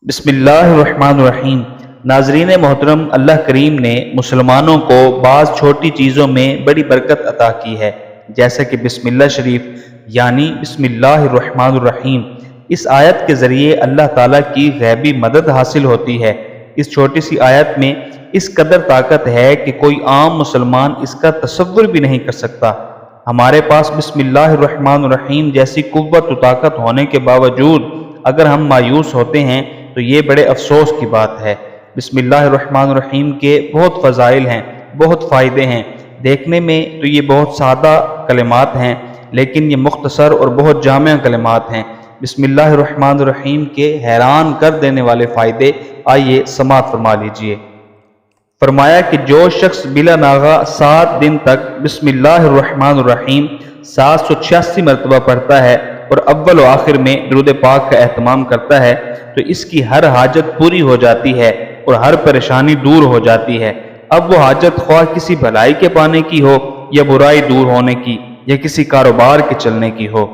بسم اللہ الرحمن الرحیم۔ ناظرین محترم، اللہ کریم نے مسلمانوں کو بعض چھوٹی چیزوں میں بڑی برکت عطا کی ہے، جیسے کہ بسم اللہ شریف یعنی بسم اللہ الرحمن الرحیم۔ اس آیت کے ذریعے اللہ تعالیٰ کی غیبی مدد حاصل ہوتی ہے۔ اس چھوٹی سی آیت میں اس قدر طاقت ہے کہ کوئی عام مسلمان اس کا تصور بھی نہیں کر سکتا۔ ہمارے پاس بسم اللہ الرحمن الرحیم جیسی قوت و طاقت ہونے کے باوجود اگر ہم مایوس ہوتے ہیں تو یہ بڑے افسوس کی بات ہے۔ بسم اللہ الرحمن الرحیم کے بہت فضائل ہیں، بہت فائدے ہیں۔ دیکھنے میں تو یہ بہت سادہ کلمات ہیں، لیکن یہ مختصر اور بہت جامع کلمات ہیں۔ بسم اللہ الرحمن الرحیم کے حیران کر دینے والے فائدے آئیے سماعت فرما لیجئے۔ فرمایا کہ جو شخص بلا ناغہ 7 دن تک بسم اللہ الرحمن الرحیم 786 مرتبہ پڑھتا ہے اور اول و آخر میں درود پاک کا اہتمام کرتا ہے تو اس کی ہر حاجت پوری ہو جاتی ہے اور ہر پریشانی دور ہو جاتی ہے۔ اب وہ حاجت خواہ کسی بھلائی کے پانے کی ہو یا برائی دور ہونے کی یا کسی کاروبار کے چلنے کی ہو۔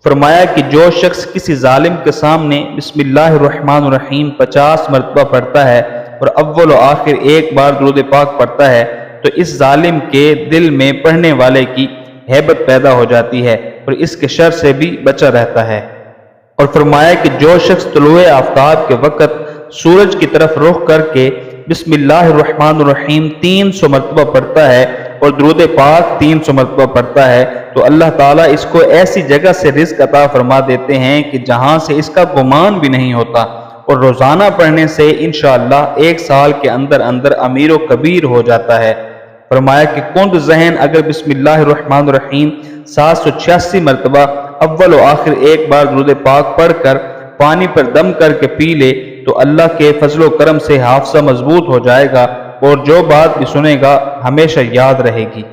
فرمایا کہ جو شخص کسی ظالم کے سامنے بسم اللہ الرحمن الرحیم 50 مرتبہ پڑھتا ہے اور اول و آخر ایک بار درود پاک پڑھتا ہے تو اس ظالم کے دل میں پڑھنے والے کی ہیبت پیدا ہو جاتی ہے اور اس کے شر سے بھی بچا رہتا ہے۔ اور فرمایا کہ جو شخص طلوع آفتاب کے وقت سورج کی طرف رخ کر کے بسم اللہ الرحمن الرحیم 300 مرتبہ پڑھتا ہے اور درود پاک 300 مرتبہ پڑھتا ہے تو اللہ تعالیٰ اس کو ایسی جگہ سے رزق عطا فرما دیتے ہیں کہ جہاں سے اس کا گمان بھی نہیں ہوتا، اور روزانہ پڑھنے سے انشاءاللہ 1 سال کے اندر اندر امیر و کبیر ہو جاتا ہے۔ فرمایا کہ کند ذہن اگر بسم اللہ الرحمن الرحیم 786 مرتبہ اول و آخر ایک بار درود پاک پڑھ کر پانی پر دم کر کے پی لے تو اللہ کے فضل و کرم سے حافظہ مضبوط ہو جائے گا اور جو بات بھی سنے گا ہمیشہ یاد رہے گی۔